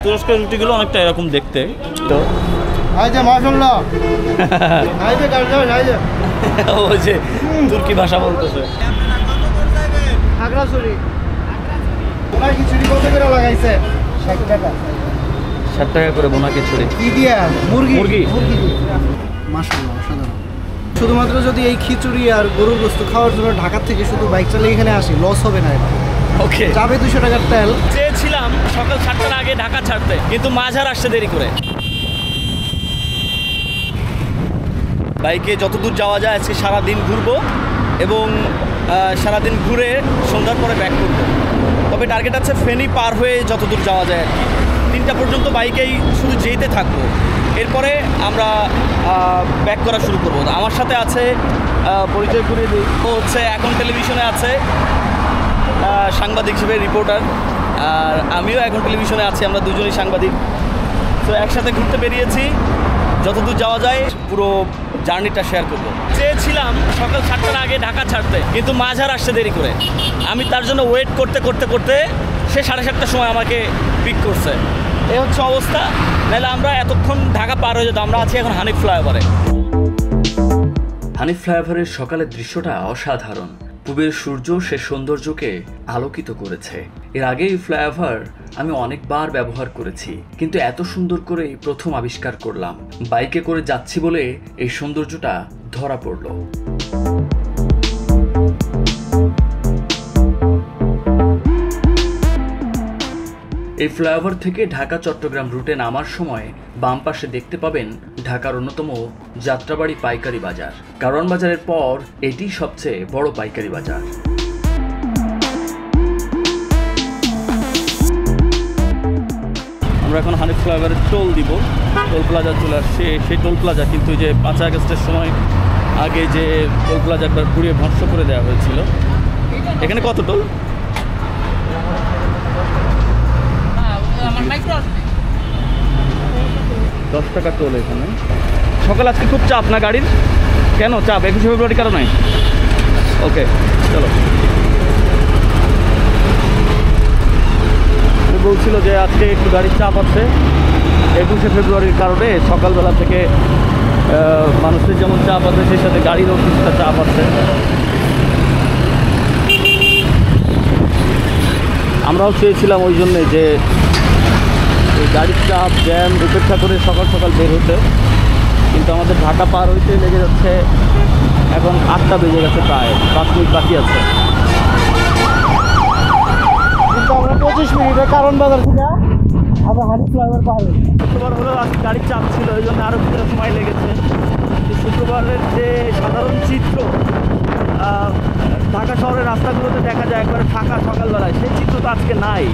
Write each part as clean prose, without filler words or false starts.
তুরস্কের রুটিগুলো অনেকটা এরকম দেখতে। তো এই যে মাশাআল্লাহ, এই যে ওই যে তুর্কি ভাষা বলতেছে। খাগড়াছড়ি ওরা খিচুড়ি কত করে লাগাইছে? 60 টাকা। 60 টাকা করে বোনা খিচুড়ি। কি দিয়া? মুরগি মুরগি। মাশাআল্লাহ, অসাধারণ। শুধুমাত্র যদি এই খিচুড়ি আর গরুর গোশত খাওয়ার জন্য ঢাকা থেকে শুধু বাইক চালিয়ে এখানে আসি, লস হবে না। ওকে, যাবে 200 টাকার তেল। চেয়েছিলাম সকাল 7টার আগে ঢাকা ছাড়তে, কিন্তু মাঝার আসতে দেরি করে। বাইকে যতদূর যাওয়া যায় আজকে সারাদিন ঘুরবো এবং সারাদিন ঘুরে সন্ধ্যার পরে ব্যাক করবো। তবে টার্গেট আছে ফেনী পার হয়ে যতদূর যাওয়া যায় আর কি। 3টা পর্যন্ত বাইকেই শুধু যেতে থাকবো, এরপরে আমরা ব্যাক করা শুরু করবো। আমার সাথে আছে, পরিচয় করিয়ে দিই, ও হচ্ছে এখন টেলিভিশনে আছে সাংবাদিক হিসেবে, রিপোর্টার। আর আমিও এখন টেলিভিশনে আছি, আমরা দুজনই সাংবাদিক। তো একসাথে ঘুরতে বেরিয়েছি, যতদূর যাওয়া যায় পুরো জার্নিটা শেয়ার করবো। চেয়েছিলাম সকাল 7টার আগে ঢাকা ছাড়তে, কিন্তু মাঝার আসতে দেরি করে। আমি তার জন্য ওয়েট করতে করতে করতে সে 7:30টার সময় আমাকে পিক করছে। এই হচ্ছে অবস্থা, নাহলে আমরা এতক্ষণ ঢাকা পার হয়ে যেতাম। আমরা আছি এখন হানিফ ফ্লাইওভারে। হানিফ ফ্লাইওভারের সকালের দৃশ্যটা অসাধারণ। পূবের সূর্য সে সৌন্দর্যকে আলোকিত করেছে। এর আগে এই ফ্লাইওভার আমি অনেকবার ব্যবহার করেছি, কিন্তু এত সুন্দর করে প্রথম আবিষ্কার করলাম। বাইকে করে যাচ্ছি বলে এই সৌন্দর্যটা ধরা পড়ল। এই ফ্লাইওভার থেকে ঢাকা চট্টগ্রাম রুটে নামার সময় বাম পাশে দেখতে পাবেন ঢাকার অন্যতম যাত্রাবাড়ি পাইকারি বাজার। কারওয়ান বাজারের পর এটি সবচেয়ে বড় পাইকারি বাজার। আমরা এখন হানিফ ফ্লাইওভারের টোল দিব। টোল প্লাজা চলে আসছে। সেই টোল প্লাজা কিন্তু যে 5 আগস্টের সময় আগে যে টোল প্লাজা একবার পুড়িয়ে ধ্বংস করে দেওয়া হয়েছিল। এখানে কত টোল? 10 টাকা টোল এখানে। সকাল আজকে খুব চাপ না গাড়ির? কেন চাপ? 21শে ফেব্রুয়ারি কারণে? ওকে, চলো। বলছিল যে আজকে একটু গাড়ির চাপ আছে 21শে ফেব্রুয়ারির কারণে। সকালবেলা থেকে মানুষের যেমন চাপ আছে, সেই সাথে গাড়িরও কিছুটা চাপ আছে। আমরাও চেয়েছিলাম ওই জন্যে যে গাড়ির চাপ জ্যাম উপেক্ষা করে সকাল সকাল বের হতে, কিন্তু আমাদের ঢাকা পার হইতে লেগে যাচ্ছে এখন 8টা বেজে গেছে, প্রায় 5 মিনিট বাকি আছে। কিন্তু আমরা 25 মিনিটে কারওয়ান বাজার থেকে আমরা হানিফ ফ্লাইওভার পার হই। শুক্রবার হলেও আজকে গাড়ির চাপ ছিল, ওই জন্য আরও কিছুটা সময় লেগেছে। শুক্রবারের যে সাধারণ চিত্র ঢাকা শহরের রাস্তাগুলোতে দেখা যায় একবারে ফাঁকা সকালবেলায়, সেই চিত্র তো আজকে নাই।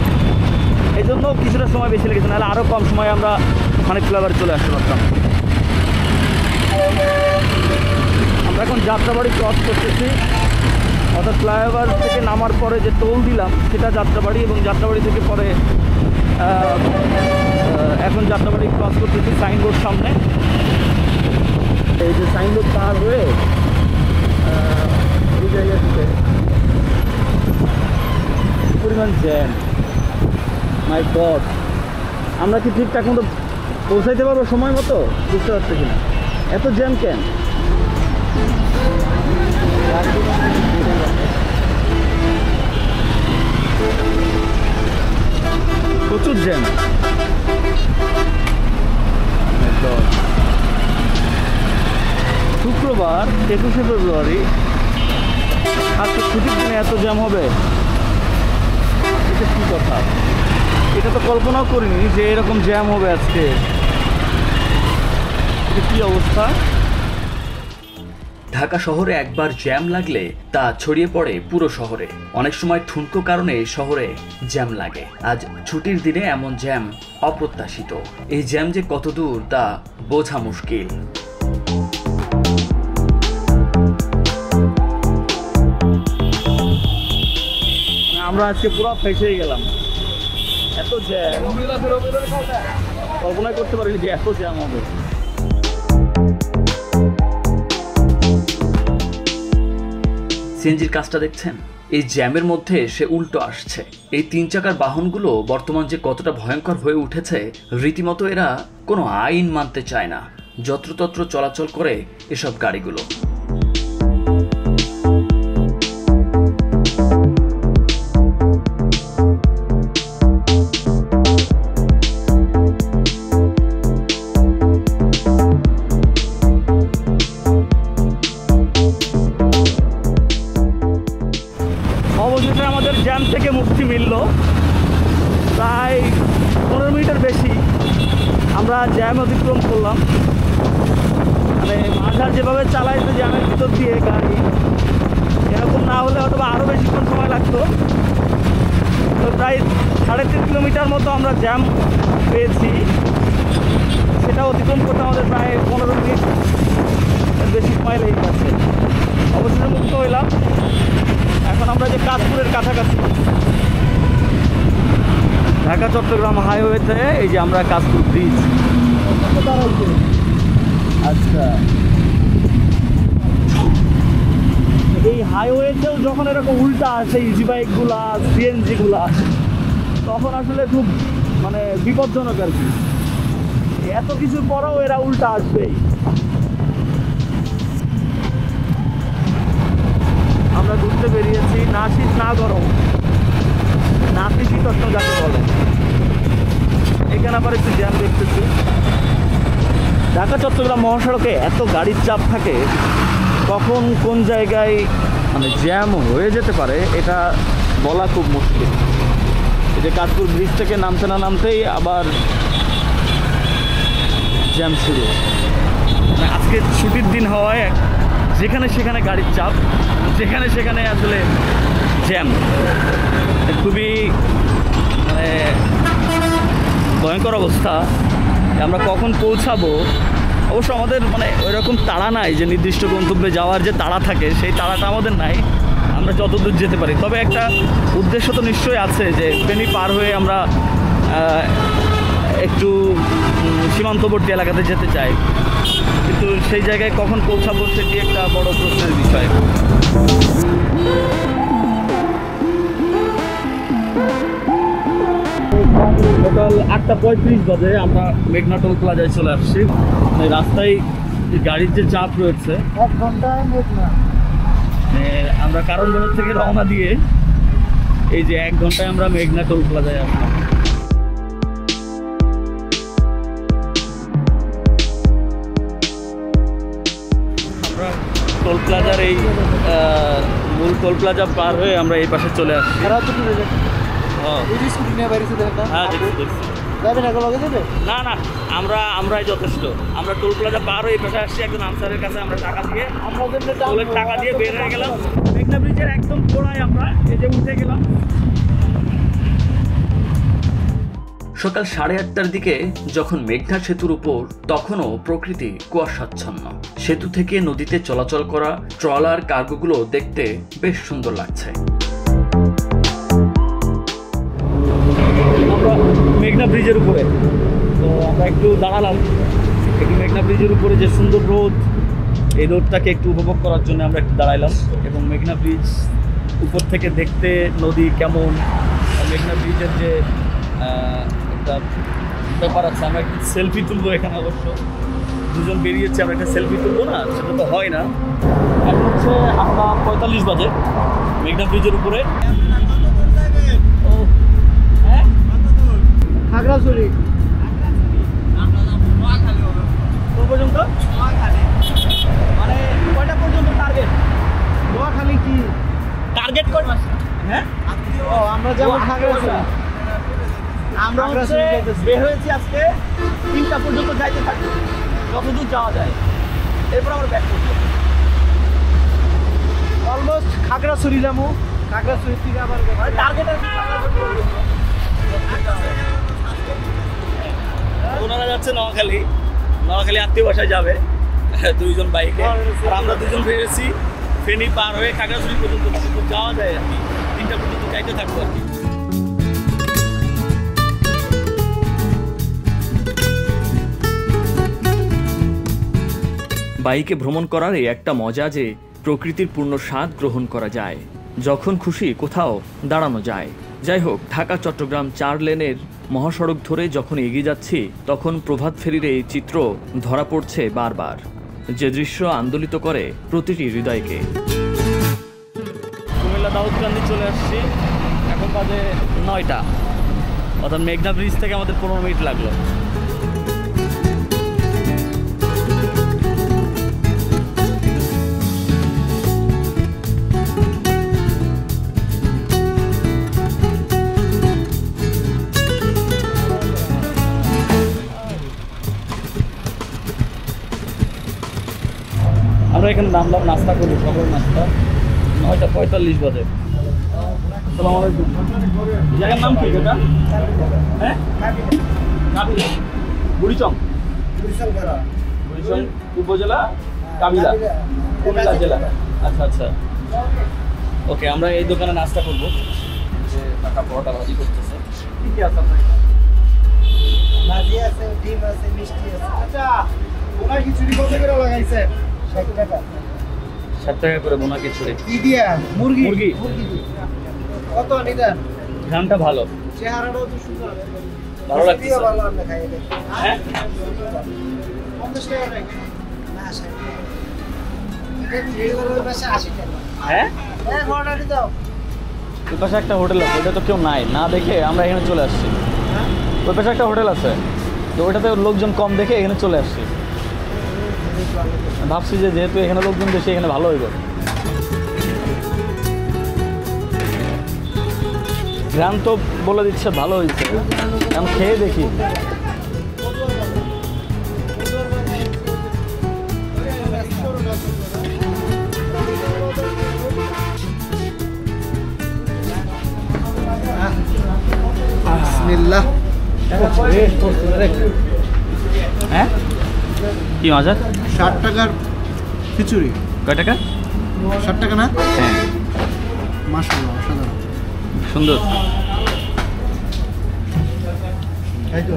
এই জন্য কিছুটা সময় বেশি লেগেছে, নাহলে আরও কম সময় আমরা হানিফ ফ্লাইওভারে চলে আসতে পারতাম। আমরা এখন যাত্রাবাড়ি ক্রস করতেছি, অর্থাৎ ফ্লাইওভার থেকে নামার পরে যে টোল দিলাম সেটা যাত্রাবাড়ি, এবং যাত্রাবাড়ি থেকে পরে এখন যাত্রাবাড়ি ক্রস করতেছি সাইনবোর্ড সামনে। এই যে সাইনবোর্ড পার হয়ে এই জায়গা থেকে পরিমাণ জ্যাম, মাই গড। আমরা কি ঠিকঠাক মতো পৌঁছাইতে পারবো সময় মতো? বুঝতে পারছি কিনা, এত জ্যাম কেন? প্রচুর জ্যাম। শুক্রবার 21শে ফেব্রুয়ারি, আজকে ছুটির দিনে এত জ্যাম হবে, এটা কি কথা? এটা তো কল্পনাও করিনি যে এরকম জ্যাম হবে আজকে। এটা কি অবস্থা? ঢাকা শহরে একবার জ্যাম লাগলে তা ছড়িয়ে পড়ে পুরো শহরে। অনেক সময় ঠুনকো কারণে শহরে জ্যাম লাগে। আজ ছুটির দিনে এমন জ্যাম অপ্রত্যাশিত। এই জ্যাম যে কত দূর তা বোঝা মুশকিল। আমরা আজকে পুরো ফেসে গেলাম, এত জ্যাম। কল্পনা করতে পারিনি যে এত জ্যাম হবে। সিএনজির কাজটা দেখছেন? এই জ্যামের মধ্যে সে উল্টো আসছে। এই 3 চাকার বাহনগুলো বর্তমান যে কতটা ভয়ঙ্কর হয়ে উঠেছে, রীতিমতো এরা কোনো আইন মানতে চায় না, যত্রতত্র চলাচল করে এসব গাড়িগুলো। অবশেষে আমাদের জ্যাম থেকে মুক্তি মিলল। প্রায় 15 মিনিটের বেশি আমরা জ্যাম অতিক্রম করলাম। মানে মাঝার যেভাবে চালাইতো জ্যামের ভিতর দিয়ে গাড়ি, এরকম না হলে হয়তো আরও বেশিক্ষণ সময় লাগতো। তো প্রায় 3.5 কিলোমিটার মতো আমরা জ্যাম পেয়েছি, সেটা অতিক্রম করতে আমাদের প্রায় 15 মিনিট বেশি সময় লেগে গেছে। অবশেষে মুক্ত হইলাম। এখন আমরা যে কাশপুরের কাছাকাছি, ঢাকা চট্টগ্রাম হাইওয়েতে, এই যে আমরা কাশপুর ব্রিজ। আচ্ছা, এই হাইওয়েতেও যখন এরকম উল্টা আসে ইজি বাইকগুলা, সিএনজিগুলা, তখন আসলে খুব মানে বিপজ্জনক আর কি। এত কিছুর পরেও এরা উল্টা আসবেই। আমরা ঘুরতে বেরিয়েছি, না শীত না গরম, নাতিশীতোষ্ণ যাকে বলে। এখানে আবার একটু জ্যাম দেখতেছি। ঢাকা চট্টগ্রাম মহাসড়কে এত গাড়ির চাপ থাকে, কখন কোন জায়গায় মানে জ্যাম হয়ে যেতে পারে এটা বলা খুব মুশকিল। এই যে কাশপুর ব্রিজ থেকে নামতে না নামতেই আবার জ্যাম শুরু। মানে আজকে ছুটির দিন হওয়ায় যেখানে সেখানে গাড়ির চাপ, যেখানে সেখানে আসলে জ্যাম। খুবই মানে ভয়ঙ্কর অবস্থা। আমরা কখন পৌঁছাবো, অবশ্য আমাদের মানে ওইরকম তাড়া নাই যে নির্দিষ্ট গন্তব্যে যাওয়ার যে তাড়া থাকে, সেই তাড়াটা আমাদের নাই। আমরা যতদূর যেতে পারি, তবে একটা উদ্দেশ্য তো নিশ্চয়ই আছে যে ফেনী পার হয়ে আমরা একটু সীমান্তবর্তী এলাকাতে যেতে চাই, কিন্তু সেই জায়গায় কখন পৌঁছাবো সেটি একটা বড় প্রশ্নের বিষয়। সকাল 8:35 বাজে আমরা মেঘনা টোল প্লাজায় চলে আসছি। মানে রাস্তায় গাড়ির যে চাপ রয়েছে, 1 ঘন্টায় মেঘনা। আমরা কারণ বাজার থেকে রওনা দিয়ে এই যে 1 ঘন্টায় আমরা মেঘনা টোল প্লাজায় আসলাম। আমরা টোল প্লাজার এই মূল টোল প্লাজা পার হয়ে আমরা এই পাশে চলে আসছি। হ্যাঁ, না না, আমরাই যথেষ্ট। আমরা টোল প্লাজা পার হয়ে এই পাশে আসছি, একজন আনসারের কাছে আমরা টাকা দিয়ে টোলের টাকা দিয়ে বের হয়ে গেলাম। মেঘনা ব্রিজের একদম গোড়ায় আমরা এই যে উঠে গেলাম। সকাল 8:30টার দিকে যখন মেঘনা সেতুর উপর, তখনও প্রকৃতি কুয়াশাচ্ছন্ন। সেতু থেকে নদীতে চলাচল করা ট্রলার কার্গোগুলো দেখতে বেশ সুন্দর লাগছে। আমরা মেঘনা ব্রিজের উপরে, তো আমরা একটু দাঁড়ালাম। একটু মেঘনা ব্রিজের উপরে যে সুন্দর রোদ, এই রোদটাকে একটু উপভোগ করার জন্য আমরা একটু দাঁড়াইলাম। এবং মেঘনা ব্রিজ উপর থেকে দেখতে নদী কেমন, মেঘনা ব্রিজের যে একটা ব্যাপার আছে, আমরা একটু সেলফি তুলবো এখানে। অবশ্য দুজন বেরিয়েছি, আমরা একটা সেলফি তুলবো না, সেটা তো হয় না। এখন হচ্ছে 8:45 বাজে মেঘনা ব্রিজের উপরে। খাগড়াছড়ি পর্যন্ত, মানে কয়টা পর্যন্ত টার্গেট? নোয়াখালী কি টার্গেট কয় মাস? হ্যাঁ, ও আমরা যাবো খাগড়াছড়ি। আমরা হচ্ছে বের হয়েছি আজকে 3টা পর্যন্ত যাইতে থাকবো, যতদূর যাওয়া যায়। এরপর আমরা ব্যাক করবো। অলমোস্ট খাগড়াছড়ি যাবো। খাগড়াছড়ি থেকে আবার টার্গেট ওনারা যাচ্ছে নোয়াখালী, আত্মীয় বাসায় যাবে 2জন বাইকে। আর আমরা 2জন বেরিয়েছি ফেনী পার হয়ে খাগড়াছড়ি পর্যন্ত যাওয়া যায় আর কি। 3টা পর্যন্ত যাইতে থাকবো আর কি। বাইকে ভ্রমণ করার এই একটা মজা যে প্রকৃতির পূর্ণ স্বাদ গ্রহণ করা যায়। যখন খুশি কোথাও দাঁড়ানো যায়। যাই হোক, ঢাকা চট্টগ্রাম 4 লেনের মহাসড়ক ধরে যখন এগিয়ে যাচ্ছি তখন প্রভাত ফেরির এই চিত্র ধরা পড়ছে বারবার, যে দৃশ্য আন্দোলিত করে প্রতিটি হৃদয়কে। কুমিল্লা দাউদকান্দি চলে আসছি, এখন বাজে 9টা, অর্থাৎ মেঘনা ব্রিজ থেকে আমাদের 15 মিনিট লাগলো। আমরা এখানে নামলাম, নাস্তা করি, সকাল নাস্তা, 9:45 বাজে। আসসালামু আলাইকুম। জায়গার নাম কি এটা? হ্যাঁ, বুড়িচং উপজেলা, কাবিলা, কুমিল্লা জেলা। আচ্ছা আচ্ছা, ওকে। আমরা এই দোকানে নাস্তা করবো, যে কাকা পরোটা ভাজি করতেছে। কি কি আছে আপনার? ভাজি আছে, ডিম আছে, মিষ্টি আছে। আচ্ছা, ওনা খিচুড়ি কত করে লাগাইছে? 60 টাকা। 60 টাকা করে বোনা খিচুড়ি। কি দিয়া? মুরগি। মুরগি। কত নিলেন? ঘ্রাণটা ভালো, চেহারাটাও তো সুন্দর। ভালো লাগছে। ভালো আমরা খাই এটা। হ্যাঁ, 50 টাকা নাকি? না, 60 টাকা। এটা রেগুলার পাশে 80 টাকা। হ্যাঁ, হ্যাঁ, অর্ডার দাও। ওই পাশে একটা হোটেল আছে, ওটা তো কেউ নাই, না দেখে আমরা এখানে চলে আসছি। ওই পাশে একটা হোটেল আছে, তো ওইটাতে লোকজন কম দেখে এখানে চলে আসছি। ভাবছি যে যেহেতু এখানে লোকজন বেশি, এখানে ভালো হইব। গ্রাম তো বলে দিচ্ছে ভালো হয়েছে, আমি খেয়ে দেখি। বিসমিল্লাহ। হ্যাঁ, কি মজা? 60 টাকার খিচুড়ি। কয় টাকা? 60 টাকা না? হ্যাঁ, মাশাআল্লাহ, অসাধারণ। সুন্দর। এই তো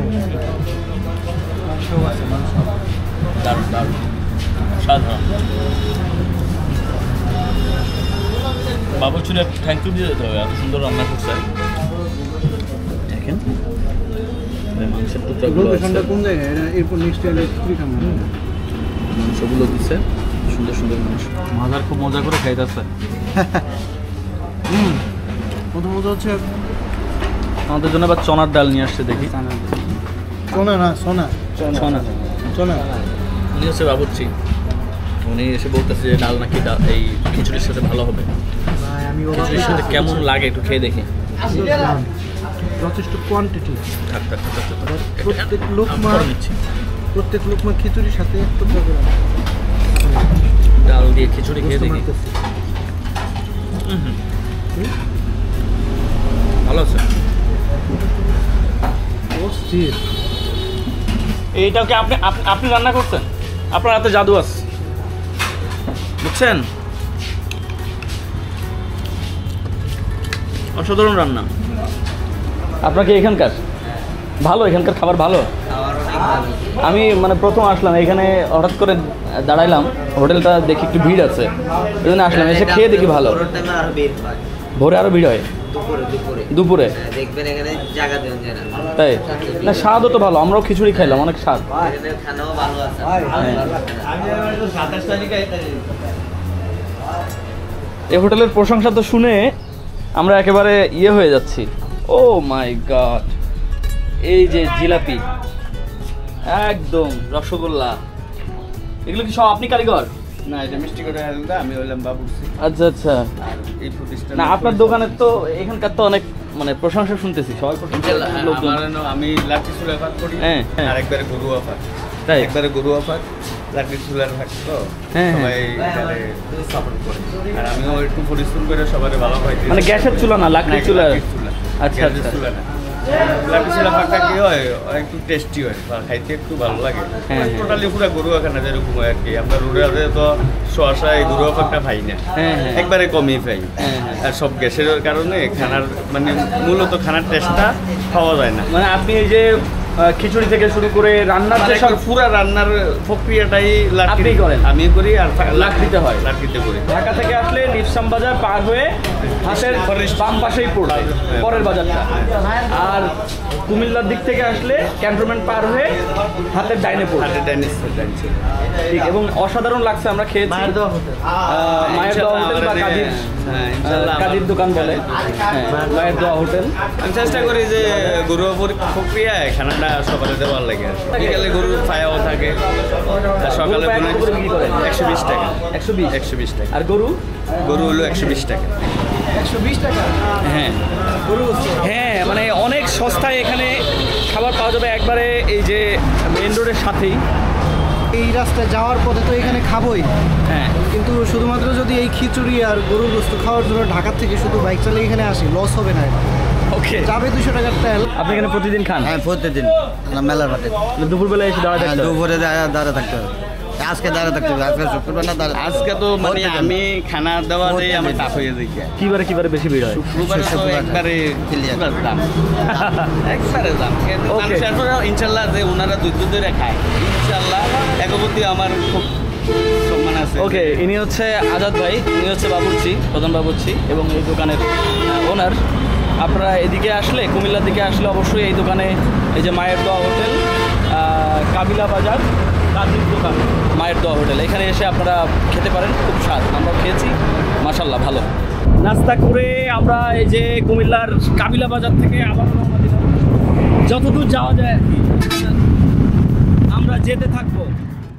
মাংস আছে, মাংস। দারুণ দারুণ, সাধারণ। বাবুচুরে থ্যাংক ইউ দিয়ে যেতে হবে, এত সুন্দর রান্না করছে। দেখেন মাংসের টুকরাগুলো আছে, লোকেশনটা কোন জায়গায়? এটা এরপর নেক্সট টাইম খিচুড়ি খাবো। মাংসগুলো দিচ্ছে, সুন্দর সুন্দর মাংস। মজার, খুব মজা করে খাইতেছে। প্রথমত হচ্ছে আমাদের জন্য আবার চনার ডাল নিয়ে আসছে, দেখি। সোনা না, সোনা চনা, সোনা। উনি হচ্ছে বাবুর্চি, উনি এসে বলতেছে যে ডাল নাকি এই খিচুড়ির সাথে ভালো হবে। ভাই আমি খিচুড়ির সাথে কেমন লাগে একটু খেয়ে দেখি। যথেষ্ট কোয়ান্টিটি। থাক থাক থাক থাক, থাক। প্রত্যেক আমি লোকমা পরে নিচ্ছি। প্রত্যেক লোকমা খিচুড়ির সাথে একটু করে ডাল দিয়ে খিচুড়ি খেয়ে দেখি। ভালো আছে। অস্থির। এইটাকে আপনি আপনি রান্না করছেন? আপনার হাতে জাদু আছে, বুঝছেন? অসাধারণ রান্না। আপনার কি এখানকার ভালো? এখানকার খাবার ভালো? আমি মানে প্রথম আসলাম এখানে, হঠাৎ করে দাঁড়াইলাম, হোটেলটা দেখি একটু ভিড় আছে, এই জন্য আসলাম। এসে খেয়ে দেখি ভালো। ভোরে আরো ভিড় হয়? দুপুরে দেখবেন এখানে জায়গা দেন যায় না। তাই না? স্বাদও তো ভালো, আমরাও খিচুড়ি খাইলাম, অনেক স্বাদ। এখানে খানাও ভালো আছে। এই হোটেলের প্রশংসা তো শুনে আমরা একেবারে ইয়ে হয়ে যাচ্ছি। ও মাই গড, এই যে জিলাপি, একদম রসগোল্লা, এগুলো কি সব আপনি কারিগর? না, এটা মিষ্টি করে আলাদা, আমি হইলাম বাবুর্চি। আচ্ছা আচ্ছা। আর এই প্রতিষ্ঠান না, আপনার দোকানের তো এখানকার তো অনেক মানে প্রশংসা শুনতেছি, সবাই প্রশংসা লোকজন। আমি লাঠি চুলা ভাগ করি, হ্যাঁ, হ্যাঁ। আর একবারে গরু অফার। তাই? একবারে গরু অফার, লাঠি চুলার ভাগ তো হ্যাঁ, সবাই এখানে সাপোর্ট করে। আর আমিও একটু পরিশ্রম করে সবাই ভালো হয়। মানে গ্যাসের চুলা না, লাকড়ির চুলা? আচ্ছা গ্যাসের আচ্ছা। চুলা না, লাঠি চুলা ভাগটা কি হয়, একটু টেস্টি হয়, খাইতে একটু ভালো লাগে। হ্যাঁ। টোটালি পুরো গরু এখানে যেরকম হয় আর কি। আমরা রোডে তো শসা এই গরু অফারটা পাই না, হ্যাঁ, হ্যাঁ। একবারে কমই পাই। হ্যাঁ, হ্যাঁ। আর সব গ্যাসের কারণে খানার মানে মূলত খানার টেস্টটা পাওয়া যায় না। মানে আপনি এই যে খিচুড়ি থেকে শুরু করে রান্নার যে সব পুরো রান্নার প্রক্রিয়াটাই আপনি করেন? আমি করি আর লাকড়িতে হয়। লাকড়িতে করি। ঢাকা থেকে আসলে নিপসাম বাজার পার হয়ে হাতের বাম পাশেই পড়বে পরের বাজারটা, আর কুমিল্লার দিক থেকে আসলে ক্যান্টনমেন্ট পার হয়ে হাতের ডাইনে পড়বে। ঠিক, এবং অসাধারণ লাগছে, আমরা খেয়েছি। মায়ের দোয়া হোটেল বা কাজীর দোকান বলে, মায়ের দোয়া হোটেল। আমি চেষ্টা করি যে গরু প্রক্রিয়ায় খানাটা সকালে দেওয়ার লাগে। বিকালে গরুর ছায়াও থাকে, সকালে 120 টাকা। 120 টাকা। আর গরু হলো 120 টাকা। 120 টাকা? হ্যাঁ, হ্যাঁ, মানে অনেক সস্তায় এখানে খাবার পাওয়া যাবে একবারে এই যে মেইন রোডের সাথেই। এই রাস্তায় যাওয়ার পথে তো এখানে খাবোই, হ্যাঁ, কিন্তু শুধুমাত্র যদি এই খিচুড়ি আর গরুর গোস্ত খাওয়ার জন্য ঢাকা থেকে শুধু বাইক চালিয়ে এখানে আসি, লস হবে না। ওকে, যাবে 200 টাকার তেল। আপনি এখানে প্রতিদিন খান? হ্যাঁ, প্রতিদিন মেলার মাঠে দুপুরবেলা এসে দাঁড়ায় থাকতে হবে? দুপুরে দাঁড়া থাকতে হবে। আজকে দাঁড়া থাকতে হবে, আজকে শুক্রবার না দাঁড়া। আজকে তো মানে আমি খানা দেওয়াতেই আমার টাফ হয়ে যায়। কিবারে বেশি ভিড় হয়? শুক্রবারে তো একবারে Clear। দাম, একবারে দাম। Okay. ইনশাল্লাহ যে ওনারা দুধ ধরে খায়, ইনশাল্লাহ একবর্তী আমার খুব সম্মান আছে। ওকে, ইনি হচ্ছে আজাদ ভাই, ইনি হচ্ছে বাবুর্চি, প্রধান বাবুর্চি এবং এই দোকানের ওনার। আপনারা এদিকে আসলে, কুমিল্লার দিকে আসলে অবশ্যই এই দোকানে, এই যে মায়ের দোয়া হোটেল, কাবিলা বাজার, কাজীর দোকান, মায়ের দোয়া হোটেল, এখানে এসে আপনারা খেতে পারেন। খুব স্বাদ, আমরা খেয়েছি, মাশাল্লাহ ভালো। নাস্তা করে আমরা এই যে কুমিল্লার কাবিলা বাজার থেকে আবার রওনা দিলাম, যতদূর যাওয়া যায় আর কি আমরা যেতে থাকবো।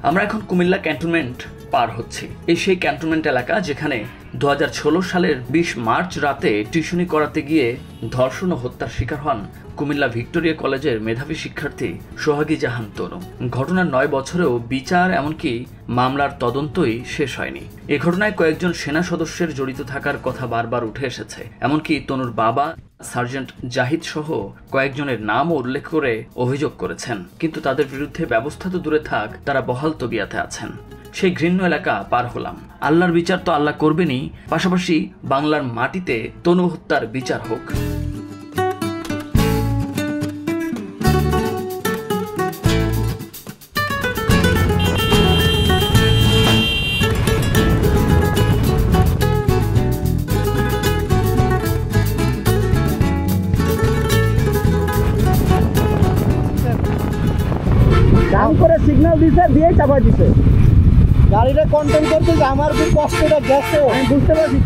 আমরা এখন কুমিল্লা ক্যান্টনমেন্ট পার হচ্ছি। এই সেই ক্যান্টনমেন্ট এলাকা যেখানে 2016 সালের 20 মার্চ রাতে টিউশনি করাতে গিয়ে ধর্ষণ ও হত্যার শিকার হন কুমিল্লা ভিক্টোরিয়া কলেজের মেধাবী শিক্ষার্থী সোহাগী জাহান তনু। ঘটনার 9 বছরেও বিচার এমনকি মামলার তদন্তই শেষ হয়নি। এ ঘটনায় কয়েকজন সেনা সদস্যের জড়িত থাকার কথা বারবার উঠে এসেছে। এমনকি তনুর বাবা সার্জেন্ট জাহিদ সহ কয়েকজনের নামও উল্লেখ করে অভিযোগ করেছেন, কিন্তু তাদের বিরুদ্ধে ব্যবস্থা তো দূরে থাক, তারা বহাল তবিয়াতে আছেন। সেই ঘৃণ্য এলাকা পার হলাম। আল্লাহর বিচার তো আল্লাহ করবেনই, পাশাপাশি বাংলার মাটিতে তনু হত্যার বিচার হোক। দাম করে সিগন্যাল দিছে, দিয়ে চাপা দিছে। গাড়িটা কন্ট্রোল করতে যে আমার যে কষ্টটা গেছে আমি বুঝতে পারছি।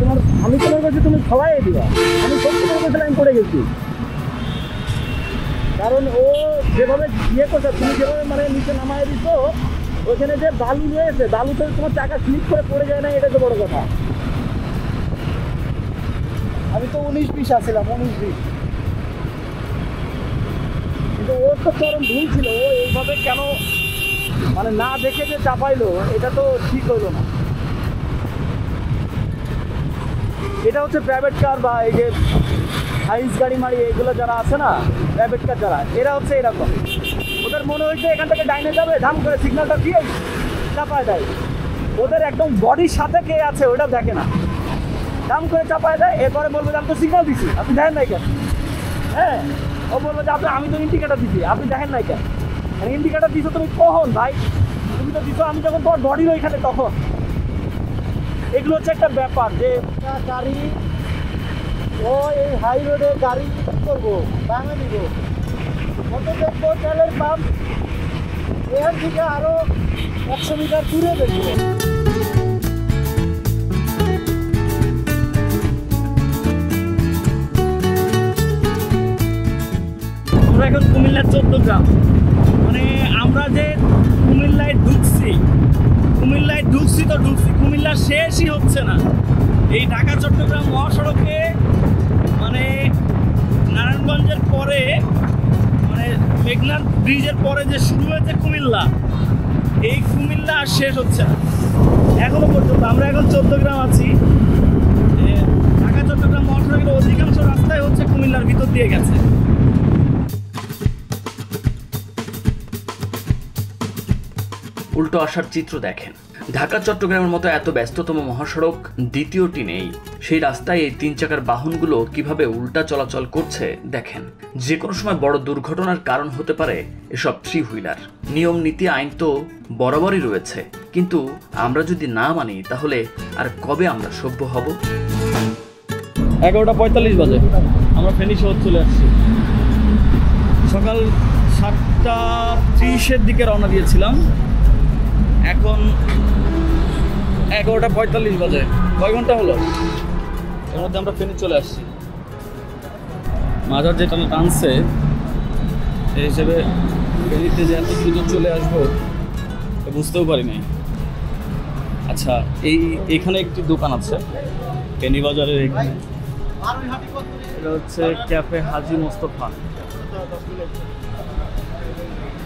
আমি তোমার কাছে তুমি সবাই দিবা, আমি সত্যি তোমার কাছে আমি পড়ে গেছি। কারণ ও যেভাবে ইয়ে করছে, তুমি যেভাবে মানে নিচে নামায় দিচ্ছ, ওখানে যে বালু রয়েছে, বালুতে তোমার চাকা স্লিপ করে পড়ে যায় না, এটা তো বড় কথা। আমি তো 19-20 আসছিলাম, 19-20। কিন্তু ওর তো চরম ভুল ছিল, ও এইভাবে কেন মানে না দেখে যে চাপাইলো, এটা তো ঠিক হইলো না। এটা হচ্ছে প্রাইভেট কার বা এই যে হাইস গাড়ি মাড়ি এগুলো যারা আছে না, প্রাইভেট কার যারা, এরা হচ্ছে এরকম। ওদের মনে হয়েছে এখান থেকে ডাইনে যাবে, ধাম করে সিগন্যালটা দিয়ে চাপায় দেয়। ওদের একদম বডির সাথে কে আছে ওটা দেখে না, ধাম করে চাপায় দেয়। এরপরে বলবো যে আমি তো সিগন্যাল দিছি, আপনি দেখেন নাই কেন? হ্যাঁ, ও বলবো যে আমি তো ইন্ডিকেটার দিছি, আপনি দেখেন নাই কেন? ইন্ডিকেটার দিছো তুমি কখন ভাই? তুমি তো দিছো আমি যখন তোমার বডির ওইখানে, তখন। এগুলো হচ্ছে একটা ব্যাপার যে গাড়ি, ও এই হাই রোডে গাড়ি করবো, ভাঙা দিব, কত দেখবো তেলের পাম্প এখান থেকে আরো 100 মিটার দূরে দেখবো। আমরা এখন কুমিল্লার 14 গ্রাম, মানে আমরা যে কুমিল্লায় ঢুকছি তো ঢুকছি, কুমিল্লা শেষই হচ্ছে না। এই ঢাকা চট্টগ্রাম মহাসড়কে মানে নারায়ণগঞ্জের পরে, মানে মেঘনার ব্রিজের পরে যে শুরু হয়েছে কুমিল্লা, এই কুমিল্লা আর শেষ হচ্ছে না এখনো পর্যন্ত। আমরা এখন 14 গ্রাম আছি। ঢাকা চট্টগ্রাম মহাসড়কের অধিকাংশ রাস্তায় হচ্ছে কুমিল্লার ভিতর দিয়ে গেছে। উল্টো আসার চিত্র দেখেন। ঢাকা চট্টগ্রামের মতো এত ব্যস্ততম মহাসড়ক দ্বিতীয়টি নেই। সেই রাস্তায় এই 3 চাকার বাহনগুলো কিভাবে উল্টা চলাচল করছে দেখেন। যে কোনো সময় বড় দুর্ঘটনার কারণ হতে পারে এসব 3 হুইলার। নিয়ম নীতি আইন তো বরাবরই রয়েছে, কিন্তু আমরা যদি না মানি তাহলে আর কবে আমরা সভ্য হব? 11:45 বাজে আমরা ফেনী শহর চলে আসছি। সকাল 7:30-এর দিকে রওনা দিয়েছিলাম, এখন 11:45 বাজে। কয় ঘন্টা হলো? এর মধ্যে আমরা ফেনী চলে আসছি। মাজার যেটা টানছে এই হিসেবে ফেনীতে যে এত দ্রুত চলে আসবো বুঝতেও পারি নাই। আচ্ছা, এইখানে একটি দোকান আছে ফেনী বাজারের এখানে, এটা হচ্ছে ক্যাফে হাজি মোস্তফা।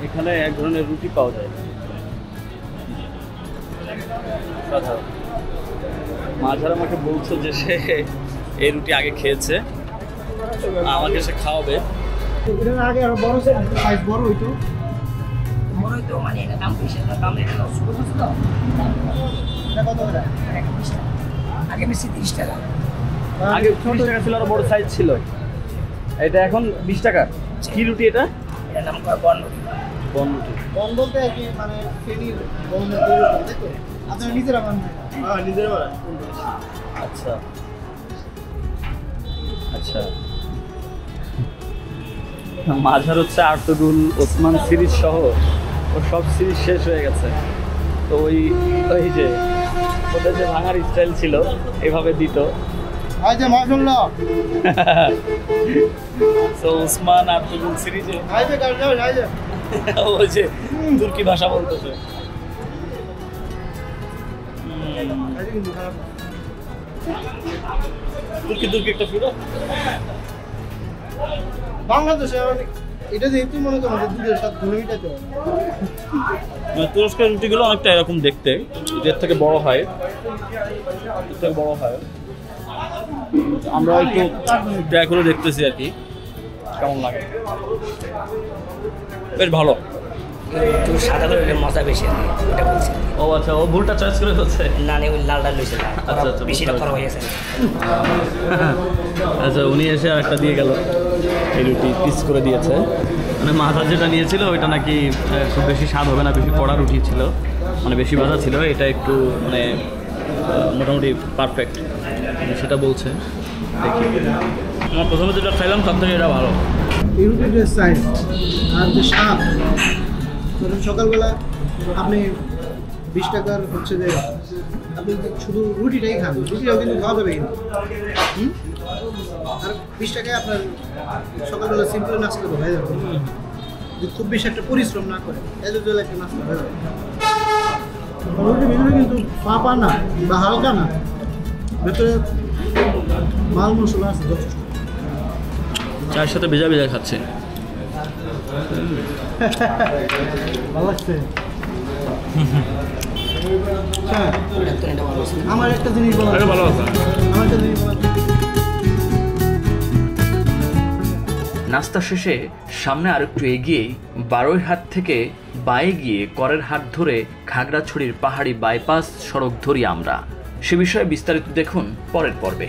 এখানে এক ধরনের রুটি পাওয়া যায়। মাঝার আমাকে বলছে যে সে এই রুটি আগে খেয়েছে, আমাকে সে খাওয়াবে। আগে আরো বড় সাইজ বড় হইতো মানে এটা দাম বেশি, দাম এটা ছোট ছোট তো কত করে? আগে বেশি 30 টাকা, আগে 30 টাকা ছিল, আরো বড় সাইজ ছিল। এটা এখন 20 টাকা। কি রুটি এটা? এর নাম কয় বন রুটি। বন রুটি। বন বলতে কি মানে ফেনীর বনের তৈরি করে, তাই তো? আপনারা নিজেরা বানান? হ্যাঁ, নিজেরা বানান। আচ্ছা আচ্ছা। মাঝার হচ্ছে আর্তুগুল ওসমান সিরিজ সহ ওর সব সিরিজ শেষ হয়ে গেছে। তো ওই যে ওদের যে ভাঙার স্টাইল ছিল এভাবে দিত। এই যে মাশাআল্লাহ, তো ওসমান আর্তুগুল সিরিজে এই যে গাড়ি যাও, এই যে ওই যে তুর্কি ভাষা বলতেছে। এই যে কিন্তু খারাপ না। তুর্কি একটা ফিরো। বাংলাদেশে এটা যেহেতু মনে করেন যে দুধের সাথে ধরে মিটাতে হবে। তুরস্কের রুটিগুলো অনেকটা এরকম দেখতে, এর থেকে বড় হয়, এর থেকে বড় হয়। আমরা একটু ট্রাই করে দেখতেছি আর কি কেমন লাগে। বেশ ভালো। একটু সাদা করে মজা বেশি আর কি, এটা বলছি। ও আচ্ছা, ও ভুলটা চয়েস করে হচ্ছে। না ওই লালটা লইছে না, আচ্ছা আচ্ছা, বেশিটা খরচ হয়ে গেছে। আচ্ছা, উনি এসে আরেকটা দিয়ে গেল, এই রুটি পিস করে দিয়েছে। মানে মাথা যেটা নিয়েছিল ওইটা নাকি খুব বেশি স্বাদ হবে না, বেশি কড়া রুটি ছিল, মানে বেশি ভাজা ছিল। এটা একটু মানে মোটামুটি পারফেক্ট, সেটা বলছে। দেখি, আমার প্রথমে যেটা খাইলাম তার থেকে এটা ভালো। এই রুটির যে সাইজ আর যে স্বাদ, ধরুন সকালবেলা আপনি 20 টাকার হচ্ছে যে আপনি শুধু রুটিটাই খান, রুটিটাও কিন্তু খাওয়া যাবে কিন্তু। আর 20 টাকায় আপনার সকালবেলা সিম্পল নাস্তা তো হয়ে যাবে, যদি খুব বেশি একটা পরিশ্রম না করে এজল একটা নাস্তা হয়ে যাবে। রুটির ভিতরে কিন্তু পাপা না বা হালকা না, ভেতরে মাল মশলা আছে যথেষ্ট। চায়ের সাথে ভেজা ভেজা খাচ্ছে। ভালো লাগছে। আমার একটা জিনিস বলা, ভালো আছে। আমার একটা জিনিস বলা, নাস্তা শেষে সামনে আরেকটু এগিয়েই বারৈহাট থেকে বায়ে গিয়ে করের হাট ধরে খাগড়াছড়ির পাহাড়ি বাইপাস সড়ক ধরি আমরা। সে বিষয়ে বিস্তারিত দেখুন পরের পর্বে।